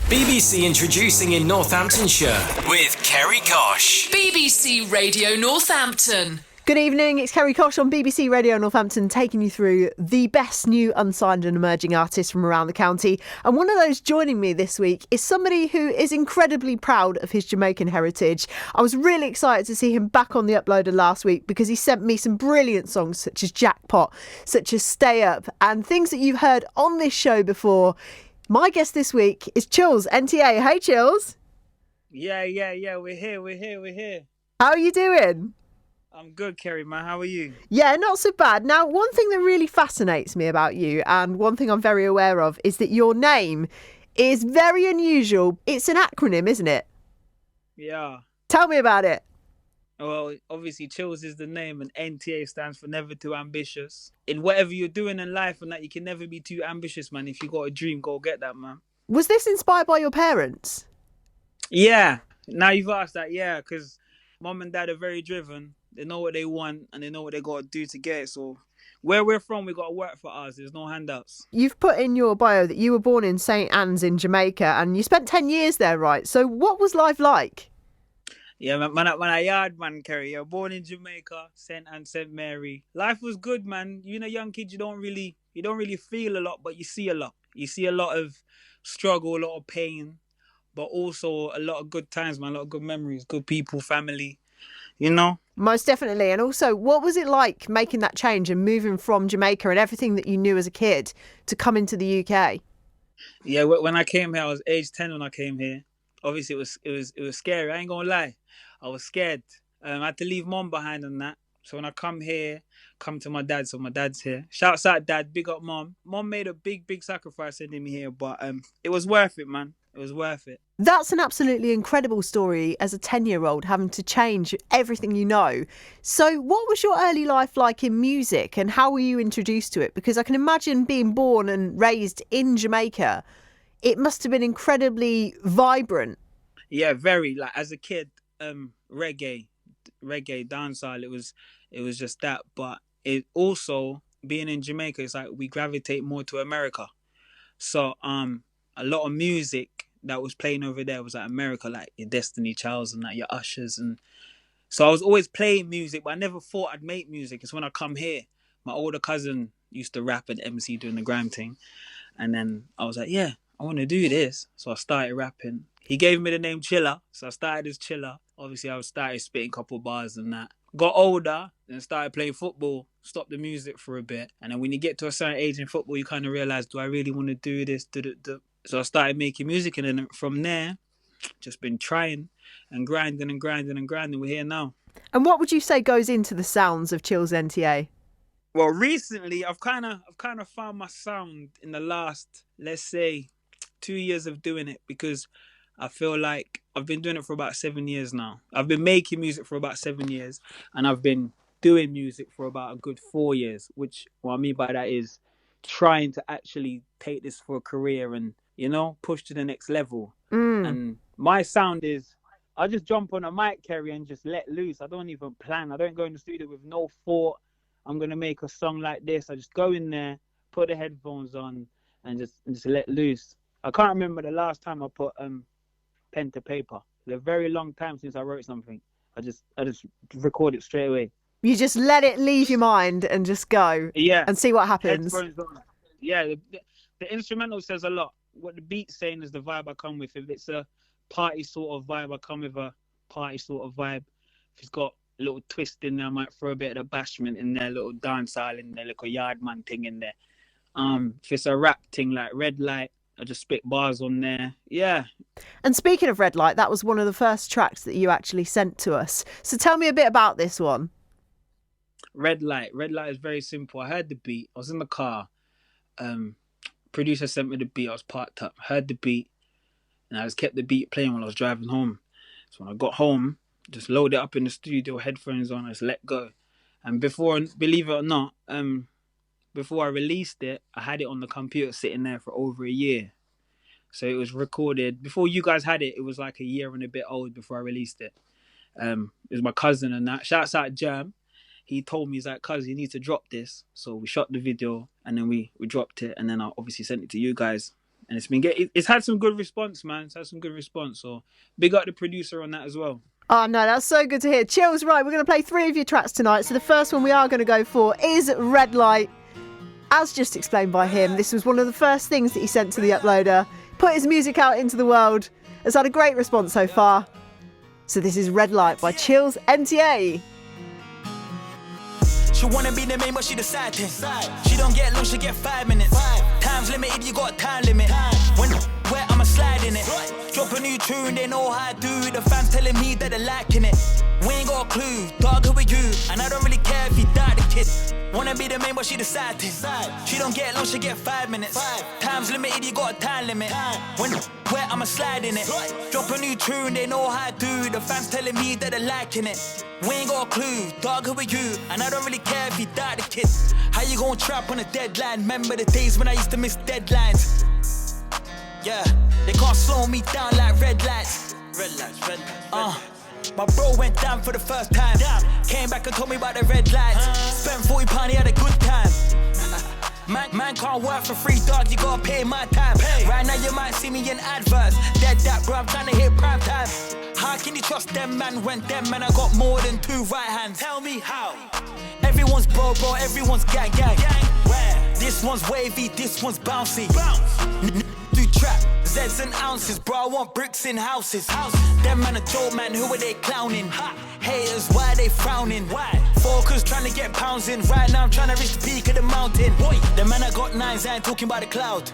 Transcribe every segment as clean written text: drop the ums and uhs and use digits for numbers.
BBC introducing in Northamptonshire with Kerrie Cosh. BBC Radio Northampton. Good evening, it's Kerrie Cosh on BBC Radio Northampton, taking you through the best new unsigned and emerging artists from around the county. And one of those joining me this week is somebody who is incredibly proud of his Jamaican heritage. I was really excited to see him back on the uploader last week because he sent me some brilliant songs such as Jackpot, such as Stay Up, and things that you've heard on this show before. My guest this week is ChillsNTA. Hey, Chills. Yeah. We're here. How are you doing? I'm good, Kerrie, man. How are you? Yeah, not so bad. Now, one thing that really fascinates me about you, and one thing I'm very aware of, is that your name is very unusual. It's an acronym, isn't it? Yeah. Tell me about it. Well, obviously, Chills is the name, and NTA stands for Never Too Ambitious. In whatever you're doing in life, and that you can never be too ambitious, man. If you got a dream, go get that, man. Was this inspired by your parents? Yeah. Now you've asked that, yeah, because mum and dad are very driven. They know what they want and they know what they got to do to get it. So where we're from, we got to work for ours. There's no handouts. You've put in your bio that you were born in St Anne's in Jamaica and you spent 10 years there, right? So what was life like? Yeah, man, I yard, man, Kerrie. You're born in Jamaica, St Anne, St Mary. Life was good, man. You know, young kids, you don't really feel a lot, but you see a lot. You see a lot of struggle, a lot of pain, but also a lot of good times, man. A lot of good memories, good people, family. You know? Most definitely. And also, what was it like making that change and moving from Jamaica and everything that you knew as a kid to come into the UK? Yeah, when I came here, I was age 10 when I came here. Obviously, it was scary. I ain't gonna lie. I was scared. I had to leave mom behind and that. So when I come here, come to my dad, so my dad's here. Shouts out dad, big up mom. Mom made a big sacrifice sending me here, but it was worth it, man. It was worth it. That's an absolutely incredible story as a 10-year-old having to change everything you know. So what was your early life like in music and how were you introduced to it? Because I can imagine being born and raised in Jamaica, it must have been incredibly vibrant. Yeah, very. Like as a kid, reggae, dancehall, it was just that. But it also, being in Jamaica, it's like we gravitate more to America. So a lot of music that was playing over there was like America, like your Destiny Childs and like your Ushers. And so I was always playing music, but I never thought I'd make music. It's when I come here, my older cousin used to rap and MC doing the grime thing. And then I was like, yeah, I want to do this. So I started rapping. He gave me the name Chiller. So I started as Chiller. Obviously, I started spitting a couple bars and that. Got older and started playing football. Stopped the music for a bit. And then when you get to a certain age in football, you kind of realize, do I really want to do this? So I started making music, and then from there, just been trying and grinding. We're here now. And what would you say goes into the sounds of ChillsNTA? Well, recently I've kind of found my sound in the last, let's say, 2 years of doing it, because I feel like I've been doing it for about 7 years now. I've been making music for about 7 years, and I've been doing music for about a good 4 years, which what I mean by that is trying to actually take this for a career and, you know, push to the next level. And my sound is, I just jump on a mic, Kerrie, and just let loose. I don't even plan. I don't go in the studio with no thought. I'm going to make a song like this. I just go in there, put the headphones on, and just let loose. I can't remember the last time I put pen to paper. It's a very long time since I wrote something. I just record it straight away. You just let it leave your mind and just go. Yeah. And see what happens. Yeah, the instrumental says a lot. What the beat's saying is the vibe I come with. If it's a party sort of vibe, I come with a party sort of vibe. If it's got a little twist in there, I might throw a bit of the bashment in there, a little dancehall in there, like a yardman thing in there. If it's a rap thing like Red Light, I just spit bars on there. Yeah. And speaking of Red Light, that was one of the first tracks that you actually sent to us. So tell me a bit about this one. Red Light is very simple. I heard the beat. I was in the car. Producer sent me the beat. I was parked up. Heard the beat, and I just kept the beat playing while I was driving home. So when I got home, just load it up in the studio, headphones on, just let go. And before, believe it or not, before I released it, I had it on the computer sitting there for over a year. So it was recorded before you guys had it. It was like a year and a bit old before I released it. It was my cousin and that. Shouts out Germ. He told me, he's like, cuz, you need to drop this. So we shot the video and then we dropped it, and then I obviously sent it to you guys. And it's had some good response, man. It's had some good response. So big up the producer on that as well. Oh, no, that's so good to hear. Chills, right, we're going to play 3 of your tracks tonight. So the first one we are going to go for is Red Light. As just explained by him, this was one of the first things that he sent to the uploader. Put his music out into the world. Has had a great response so far. So this is Red Light by ChillsNTA. She wanna be the main, but she the side thing. She don't get long, she get 5 minutes. Time's limited, you got a time limit. When where I'ma slide in it. Drop a new tune, they know how I do it. The fans telling me that they're liking it. We ain't got a clue, dog, who are you? And I don't really care if you die the kid. Wanna be the main, but she the side thing. She don't get long, she get 5 minutes. Time's limited, you got a time limit. When where I'ma slide in it. Drop a new tune, they know how I do it. The fans telling me that they're liking it. We ain't got a clue, dog, who are you? And I don't really care if you die the kid. How you gon' trap on a deadline? Remember the days when I used to miss deadlines? Yeah, they can't slow me down like red lights. Red lights. My bro went down for the first time. Came back and told me about the red lights. Spent £40, he had a good time. Man can't work for free, dog, you gotta pay my time. Right now you might see me in adverts. Dead that, bro, I'm trying to hit prime time. How can you trust them, man, when them, man, I got more than 2 right hands? Tell me how. Everyone's bro, everyone's gang. Where? This one's wavy, this one's bouncy. Do trap, Zeds and ounces, bro, I want bricks in houses. Them man a joke, man, who are they clowning? Haters, why they frowning? Focus trying to get pounds in. Right now I'm trying to reach the peak of the mountain. The man I got 9s, I ain't talking about the cloud.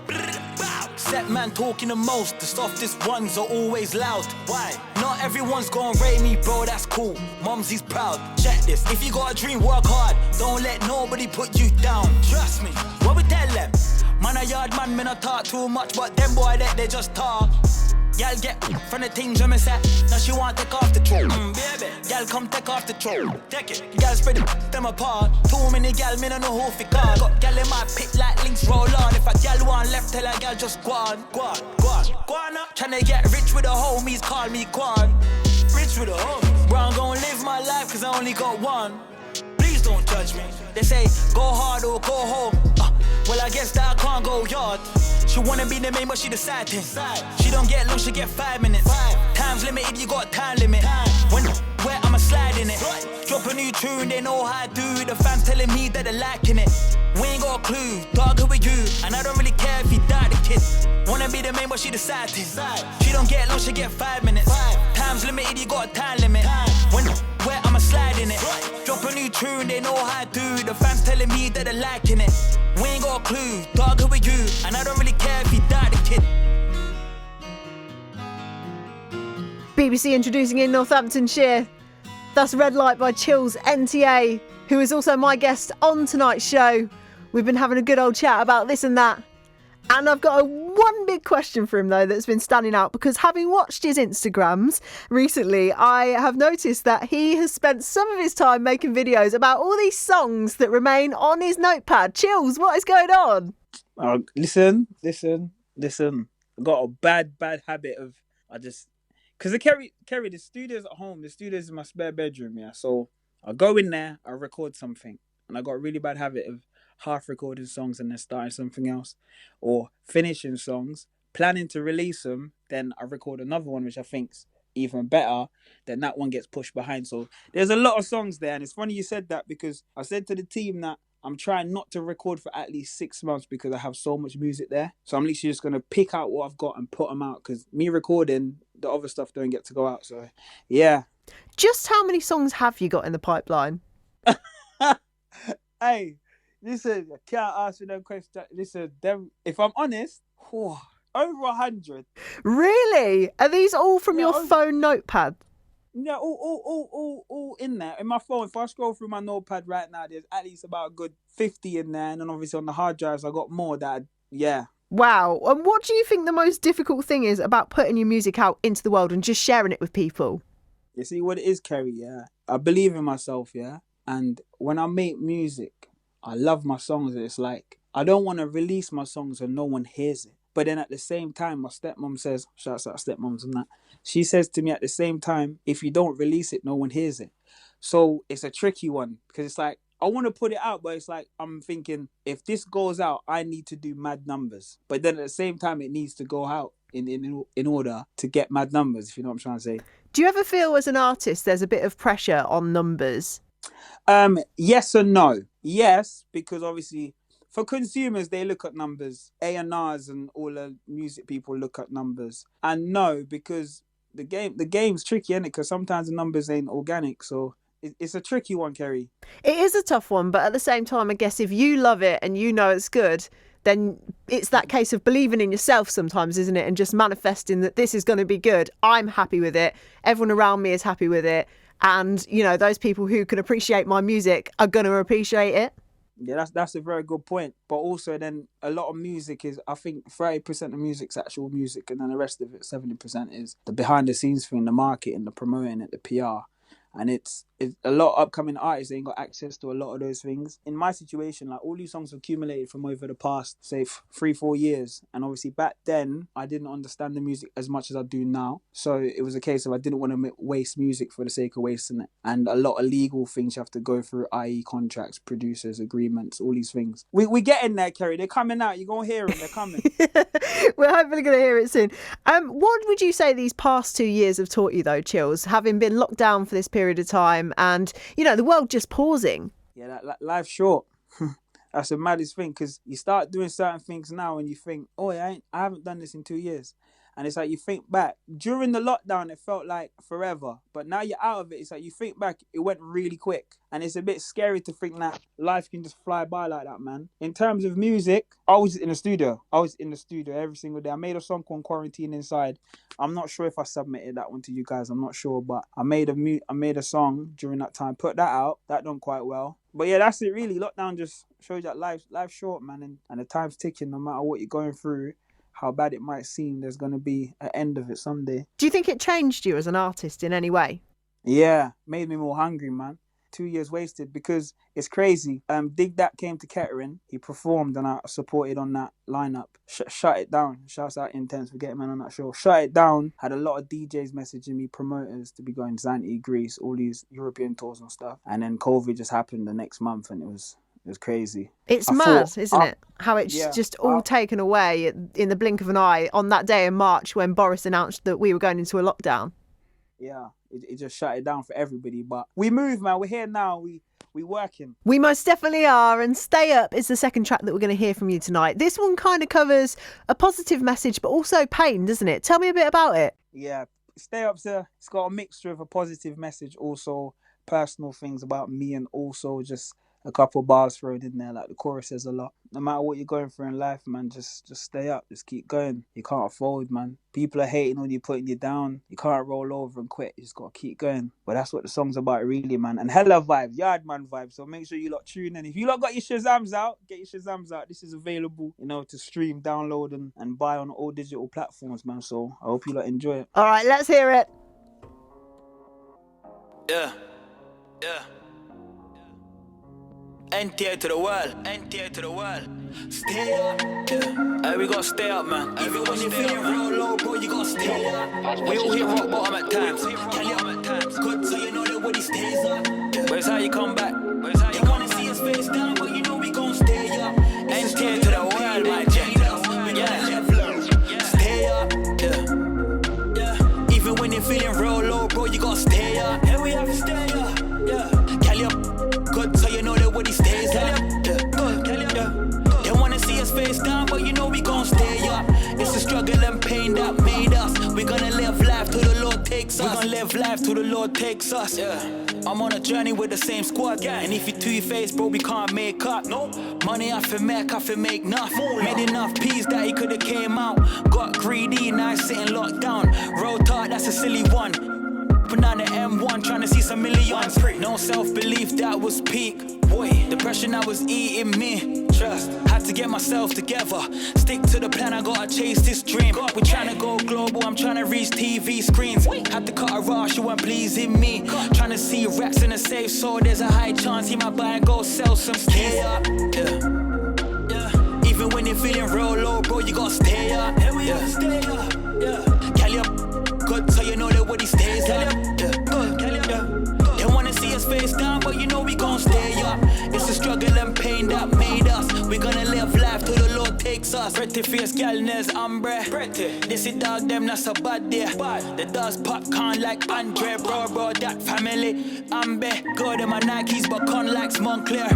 Set man talking the most, the softest ones are always loud. Why? Not everyone's gonna rate me, bro, that's cool. Mumsy's proud. Check this, if you got a dream, work hard. Don't let nobody put you down. Trust me, what we tell them? Man a yard man, me not talk too much, but them boy that they just talk. Y'all get from the things when me say. Now she want take off the troll. Baby, y'all come take off the troll. Take it, y'all spread them apart. Too many y'all, me don't know who fi call. Got y'all in my pit like links roll on. If a y'all want left, tell a y'all just go on. Tryna get rich with the homies, call me Quan. Rich with the homies. Bro, I'm gonna live my life cause I only got one. Please don't judge me. They say go hard or go home. Well, I guess that I can't go yard. She wanna be the main, but she the side thing. She don't get long, she get 5 minutes. Time's limited, you got a time limit. When where I'ma slide in it. Drop a new tune, they know how I do it. The fans telling me that they're liking it. We ain't got a clue, dog, who are you? And I don't really care if you die the kid. Wanna be the main, but she the side thing. She don't get long, she get 5 minutes. Time's limited, you got a time limit. When where I'ma slide in it. Drop a new tune, they know how I do it. The fans telling me that they're liking it. We ain't got a clue, dog, who are you? And I don't really care if you die the kid. BBC introducing in Northamptonshire. That's Red Light by ChillsNTA, who is also my guest on tonight's show. We've been having a good old chat about this and that. And I've got one big question for him, though, that's been standing out, because having watched his Instagrams recently, I have noticed that he has spent some of his time making videos about all these songs that remain on his notepad. Chills, what is going on? Listen. I got a bad habit of, because the Kerrie, the studio's at home, the studio's in my spare bedroom, yeah. So I go in there, I record something, and I got a really bad habit of half recording songs and then starting something else, or finishing songs, planning to release them, then I record another one which I think's even better, then that one gets pushed behind. So there's a lot of songs there, and it's funny you said that, because I said to the team that I'm trying not to record for at least 6 months because I have so much music there. So I'm literally just going to pick out what I've got and put them out, because me recording, the other stuff don't get to go out. So yeah. Just how many songs have you got in the pipeline? Hey, listen, I can't ask you them questions. Listen, if I'm honest, over 100. Really? Are these all from your phone notepad? Yeah, all in there. In my phone, if I scroll through my notepad right now, there's at least about a good 50 in there. And then obviously on the hard drives, I got more yeah. Wow. And what do you think the most difficult thing is about putting your music out into the world and just sharing it with people? You see what it is, Kerrie, yeah? I believe in myself, yeah? And when I make music, I love my songs. It's like, I don't want to release my songs and no one hears it. But then at the same time, my stepmom says, shouts out stepmoms and that, she says to me at the same time, if you don't release it, no one hears it. So it's a tricky one, because it's like, I want to put it out, but it's like I'm thinking if this goes out, I need to do mad numbers. But then at the same time, it needs to go out in order to get mad numbers, if you know what I'm trying to say. Do you ever feel as an artist there's a bit of pressure on numbers? Yes and no. Yes, because obviously for consumers, they look at numbers. A&Rs and all the music people look at numbers. And no, because the game's tricky, isn't it? Because sometimes the numbers ain't organic. So it's a tricky one, Kerrie. It is a tough one, but at the same time, I guess if you love it and you know it's good, then it's that case of believing in yourself sometimes, isn't it? And just manifesting that this is going to be good. I'm happy with it. Everyone around me is happy with it. And, you know, those people who can appreciate my music are going to appreciate it. Yeah, that's a very good point. But also then a lot of music is, I think 30% of music's actual music, and then the rest of it, 70%, is the behind the scenes thing, the marketing, the promoting it, the PR. And it's a lot of upcoming artists ain't got access to a lot of those things. In my situation, like all these songs accumulated from over the past, say, 3-4 years. And obviously back then, I didn't understand the music as much as I do now. So it was a case of I didn't want to waste music for the sake of wasting it. And a lot of legal things you have to go through, i.e. contracts, producers, agreements, all these things. We get in there, Kerrie. They're coming out. You're going to hear them. They're coming. We're hopefully going to hear it soon. What would you say these past 2 years have taught you, though, Chills, having been locked down for this period of time and, you know, the world just pausing? Yeah, life's short. That's the maddest thing, because you start doing certain things now and you think, oh, I haven't done this in 2 years. And it's like you think back. During the lockdown, it felt like forever. But now you're out of it. It's like you think back, it went really quick. And it's a bit scary to think that life can just fly by like that, man. In terms of music, I was in the studio. Every single day. I made a song called Quarantine Inside. I'm not sure if I submitted that one to you guys. I'm not sure. But I made a song during that time. Put that out. That done quite well. But yeah, that's it really. Lockdown just shows that life's short, man. And the time's ticking no matter what you're going through. How bad it might seem, there's going to be an end of it someday. Do you think it changed you as an artist in any way? Yeah, made me more hungry, man. 2 years wasted, because it's crazy. Dig That came to Kettering. He performed and I supported on that lineup. Shut it down. Shouts out Intense for getting me on that show. Shut it down. Had a lot of DJs messaging me, promoters, to be going to ChillsNTA, Greece, all these European tours and stuff. And then COVID just happened the next month and it was crazy. It's mad, isn't it? How it's just all taken away in the blink of an eye on that day in March when Boris announced that we were going into a lockdown. Yeah, it just shut it down for everybody. But we move, man. We're here now. We working. We most definitely are. And Stay Up is the second track that we're going to hear from you tonight. This one kind of covers a positive message, but also pain, doesn't it? Tell me a bit about it. Yeah, Stay Up's it's got a mixture of a positive message, also personal things about me, and also just a couple bars thrown in there. Like the chorus says a lot. No matter what you're going through in life, man, just stay up. Just keep going. You can't fold, man. People are hating on you, putting you down. You can't roll over and quit. You just got to keep going. But that's what the song's about, really, man. And hella vibes, yard man vibes. So make sure you lot tune in. If you lot got your Shazams out, get your Shazams out. This is available, to stream, download, and buy on all digital platforms, man. So I hope you lot enjoy it. All right, let's hear it. Yeah. NTA to the world, NTA to the world. Stay up, yeah. Hey, we gotta stay up, man. Even when you're feeling real low, bro, you gotta stay up. We all hit rock bottom at times. Kelly up at times. Good, so you know that when he stays up. Yeah. But it's how you come back. They wanna see us face down, but you know we gon' stay up. NTA to the world, my J. Yeah. Stay up, yeah. Even when you're feeling real low, bro, you gotta stay up. And we have to stay up, yeah. Kelly up. Good, so you know that when he stays up. Yeah. They wanna see us face down, but you know we gon' stay up. It's the struggle and pain that made us. We gonna live life till the Lord takes us. We gonna live life till the Lord takes us. Yeah. I'm on a journey with the same squad. Yeah. And if you two-faced, bro, we can't make up. No. Money I feel make enough. Made enough peace that he could've came out. Got greedy, now sitting locked down. Road talk, that's a silly one. Put on the M1, trying to see some millions. No self-belief, that was peak. Boy, depression that was eating me. Trust, had to get myself together. Stick to the plan, I gotta chase this dream. We're trying to go global, I'm trying to reach TV screens. Had to cut a rush, you weren't pleasing me. Trying to see racks in a safe, so there's a high chance he might buy and go sell some skis. Yeah. Even when you're feeling real low, bro, you gotta stay up. Yeah. Stay up. Yeah. Kelly up. Good, so you know that what he stays up. Yeah. They wanna see us face down, but you know we gon' stay up. takes us. Pretty face gal nails ombre. This is dog them that's a bad day. The dogs popcorn like Andre, bro, that family. Ambe, go them my Nikes but con like Montclair.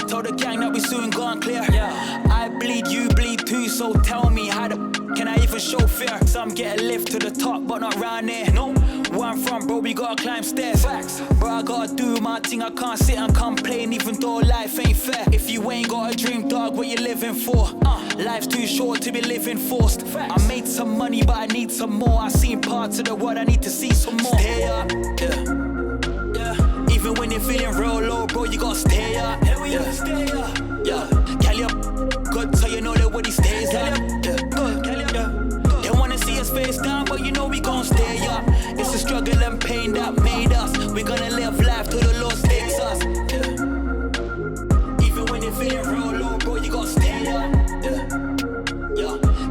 Told the gang that we soon gone clear. I bleed, you bleed too, so tell me how can I even show fear? Some get a lift to the top, but not round here. No, where I'm from, bro, we gotta climb stairs. Facts. Bro, I gotta do my thing, I can't sit and complain, even though life ain't fair. If you ain't got a dream, dog, what you living for? Life's too short to be living forced. Facts. I made some money, but I need some more. I seen parts of the world, I need to see some more. Stay up, yeah. Even when you're feeling real low, bro, you gotta stay up. Stay up, yeah. Kelly up, good, so you know that what he stays up. They wanna see us face down, but you know we gon' stay up. It's the struggle and pain that made us. We gonna live life till the Lord takes us. Even when you're feeling real low, bro, you gotta stay up.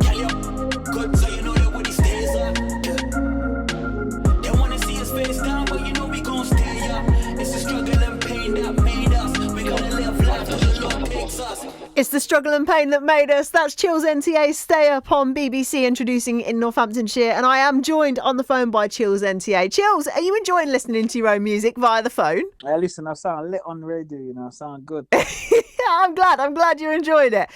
Kelly up, good, so you know that what he stays up. They wanna see us face down, but you know we gon' stay up. It's the struggle and pain that made us. We gonna live life till the Lord takes us. It's the struggle and pain that made us. That's ChillsNTA, Stay Up on BBC, introducing in Northamptonshire. And I am joined on the phone by ChillsNTA. Chills, are you enjoying listening to your own music via the phone? Listen, I sound lit on the radio, you know, I sound good. I'm glad you're enjoying it.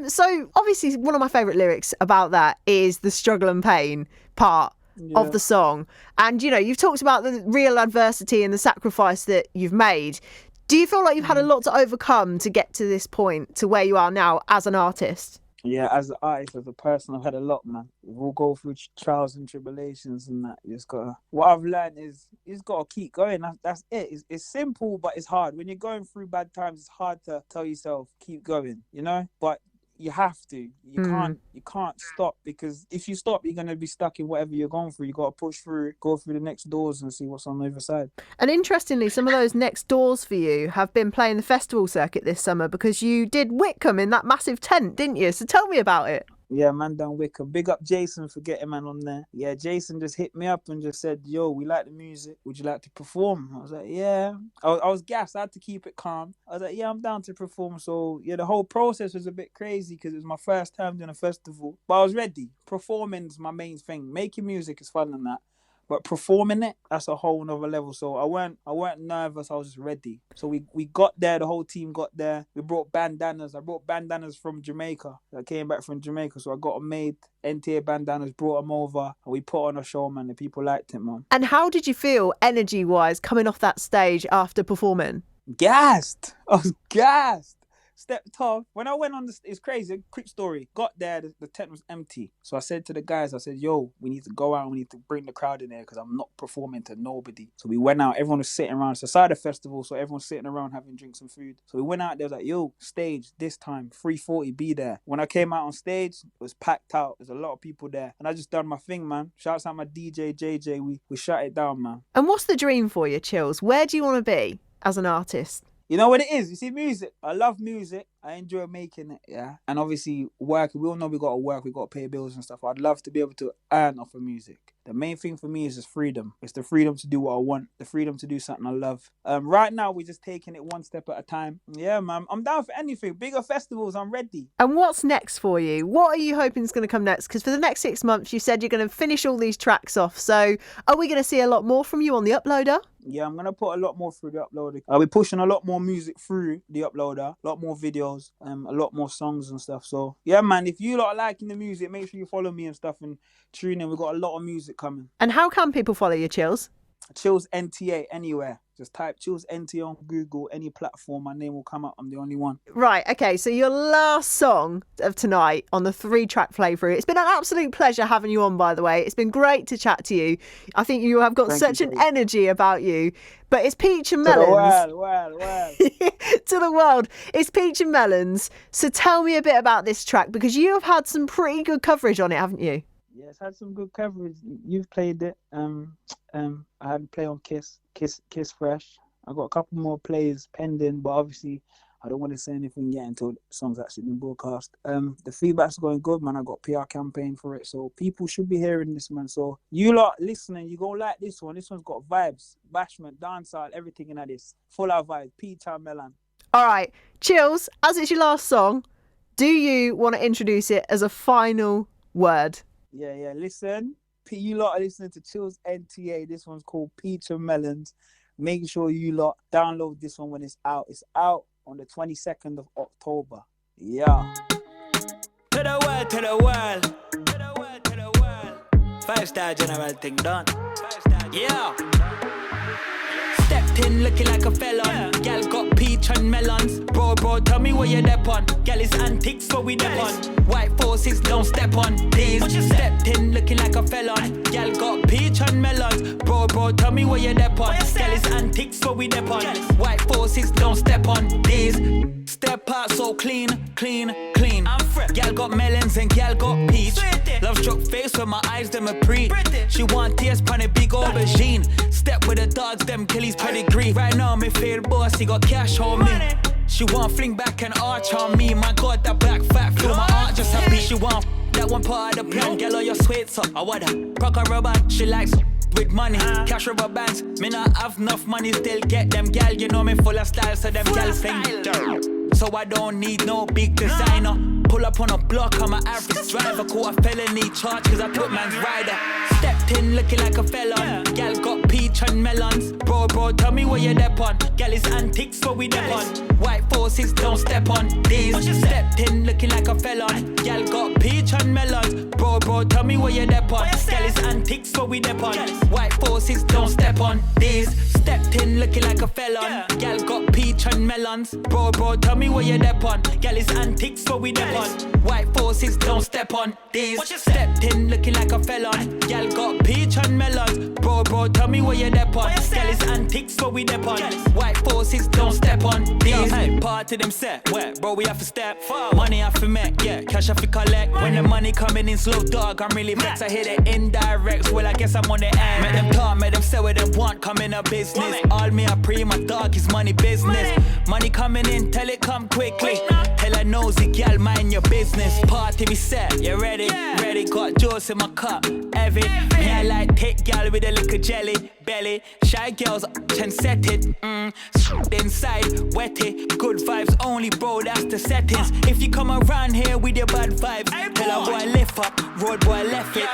So obviously one of my favourite lyrics about that is the struggle and pain part of the song. And, you know, you've talked about the real adversity and the sacrifice that you've made. Do you feel like you've had a lot to overcome to get to this point, to where you are now as an artist? Yeah, as an artist, as a person, I've had a lot, man. We'll go through trials and tribulations and that. You just gotta. What I've learned is you just gotta keep going. That's it. It's simple, but it's hard. When you're going through bad times, it's hard to tell yourself keep going. You know, but you have to. You can't stop, because if you stop, you're gonna be stuck in whatever you're going through. You gotta push through, go through the next doors, and see what's on the other side. And interestingly, some of those next doors for you have been playing the festival circuit this summer, because you did Wickham in that massive tent, didn't you? So tell me about it. Yeah, man, done Wickham. Big up Jason for getting man on there. Yeah, Jason just hit me up and just said, yo, we like the music. Would you like to perform? I was like, yeah. I was gassed. I had to keep it calm. I was like, yeah, I'm down to perform. So, yeah, the whole process was a bit crazy because it was my first time doing a festival. But I was ready. Performing's my main thing. Making music is fun and that. But performing it, that's a whole nother level. So I weren't nervous. I was just ready. So we got there. The whole team got there. We brought bandanas. I brought bandanas from Jamaica. I came back from Jamaica, so I got them made. NTA bandanas, brought them over, and we put on a show, man. The people liked it, man. And how did you feel energy-wise coming off that stage after performing? Gassed. I was gassed. Stepped off. When I went on it's crazy. Quick story. Got there, the tent was empty. So I said to the guys, I said, yo, we need to go out. We need to bring the crowd in there because I'm not performing to nobody. So we went out. Everyone was sitting around. It's a cider festival, so everyone's sitting around having drinks and food. So we went out there. Was like, yo, stage this time, 3:40, be there. When I came out on stage, it was packed out. There's a lot of people there. And I just done my thing, man. Shouts out my DJ, JJ. We shut it down, man. And what's the dream for you, Chills? Where do you want to be as an artist? You know what it is? You see, music. I love music. I enjoy making it, yeah. And obviously, work. We all know we got to work. We got to pay bills and stuff. I'd love to be able to earn off of music. The main thing for me is just freedom. It's the freedom to do what I want. The freedom to do something I love. Right now, we're just taking it one step at a time. Yeah, man. I'm down for anything. Bigger festivals, I'm ready. And what's next for you? What are you hoping is going to come next? Because for the next 6 months, you said you're going to finish all these tracks off. So are we going to see a lot more from you on the uploader? Yeah, I'm going to put a lot more through the uploader. I'll be pushing a lot more music through the uploader, a lot more videos, a lot more songs and stuff. So, yeah, man, if you lot are liking the music, make sure you follow me and stuff and tune in. We've got a lot of music coming. And how can people follow you, Chills? ChillsNTA, anywhere. Just type ChillsNTA on Google, any platform, my name will come up. I'm the only one. Right, okay, so your last song of tonight on the 3-track playthrough. It's been an absolute pleasure having you on, by the way. It's been great to chat to you. I think you have got such an energy about you. But it's Peach and Melons. To the world. To the world. It's Peach and Melons. So tell me a bit about this track, because you have had some pretty good coverage on it, haven't you? Yeah, it's had some good coverage. You've played it. I had to play on Kiss Fresh. I got a couple more plays pending, but obviously I don't want to say anything yet until the song's actually been broadcast. The feedback's going good, man. I got a PR campaign for it, so people should be hearing this, man. So you lot listening, you gonna like this one. This one's got vibes, bashment, dancehall, everything in this. Full of vibes. Peach and Melon. All right, Chills, as it's your last song, Do you want to introduce it as a final word? Yeah. Listen, you lot are listening to ChillsNTA. This one's called Peach and Melons. Make sure you lot download this one when it's out. It's out on the 22nd of October. Yeah. To the world, to the world, to the world, to the world. 5-star general thing done. 5-star, yeah. Stepped in looking like a felon. Gal got peach and melons. Bro, tell me where you're dep on. Gal is antiques, what we dep on. White forces don't step on these. Stepped in looking like a felon. Gal got peach and melons. Bro, tell me where you're dep on. Gal is antiques, what we dep on. White forces don't step on these. Step out so clean. I'm fresh. Gal got melons and gal got peach. Love struck face with my eyes, them a pre. She want tears pan a big aubergine. Step with the dogs, them killies pedigree. Right now, me feel boss, he got cash on me. She want fling back and arch on me. My God, that black fat feel my heart just a beat. She want that one part of the plan. Girl, all your sweet so I want her. Proper rubber, she likes with money. Cash rubber bands. Me not have enough money, still get them gal. You know me full of style, so them gal fling. So I don't need no big designer. Pull up on a block, I'm an average driver. Caught a felony charge cause I took man's rider. Stepped in looking like a felon. Gal got peach and melons. Bro, tell me where you're dep on. Gal is antiques, what we dep on. White forces don't step on these. Stepped in looking like a felon. Gal got peach and melons. Bro, tell me where you're dep on. Gal is antiques, what we dep on. White forces don't step on these. Stepped in looking like a felon. Gal got peach and melons. Bro, tell me where you're dep on. Gal is antiques, what we dep on. White forces don't step on these. Stepped in looking like a felon. Gal got peach and melons. Bro, tell me where you're dep on. Gal is antiques, what we dep on. White forces don't step on these. Hey, part of them set, wet, bro, we have to step forward. Money have to make, yeah, cash have to collect. When the money coming in slow, dog, I'm really vexed. I hear the indirects, well, I guess I'm on the end. Make them talk, make them say what they want, come in a business. All me, I pray, my dog is money business. Money coming in, tell it come quickly. Tell a nosy gal, mind your business. Party be set, you ready? Ready, got juice in my cup, heavy. Me, I like take gal with a little jelly belly. Shy girls, and set it. Inside, wet it. Good vibes only, bro, that's the settings. If you come around here with your bad vibes, tell a boy lift up, road boy left it.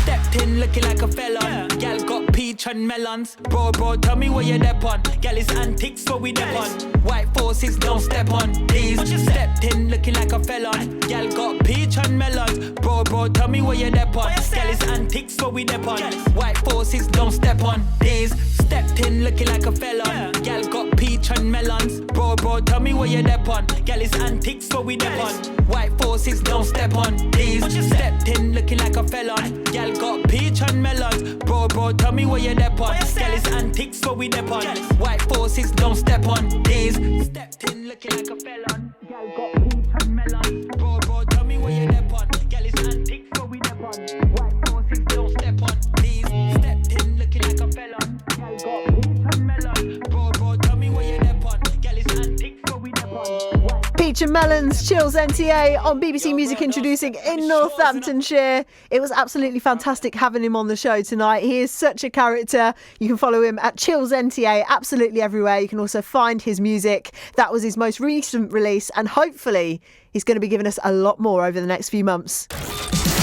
Stepped in looking like a felon. Gal got peach and melons. Bro, tell me where you're dep on. Gal is antiques, what we dep on. White forces don't step on these. Stepped in looking like a felon. Gal got peach and melons. Bro, tell me where you're dep on. Gal is antiques, what we dep on. White forces don't step on these. Stepped in looking like a felon. Gal got peach and melons. Bro, tell me where you're dep on. Gal is antiques, what we dep on. White forces don't step on these. Stepped in looking like a felon. Gal got peach and melons. Bro, tell me where you're dep on. Gal is antiques, what we dep on. White forces don't step on these. Stepped in looking like a felon. Gal got peach and melons. Bro, tell me where you're dep on. Gal is antiques, what we dep on. White forces don't step on these. Stepped in looking like a felon. Gal got peach and melons. Bro, tell me where you're dep on. Gal is antiques, what we dep on. Peach and Melons, ChillsNTA on BBC Music introducing in Northamptonshire. It was absolutely fantastic having him on the show tonight. He is such a character. You can follow him at ChillsNTA absolutely everywhere. You can also find his music. That was his most recent release, and hopefully he's going to be giving us a lot more over the next few months.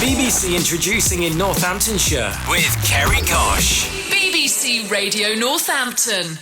BBC introducing in Northamptonshire with Kerrie Cosh. BBC Radio Northampton.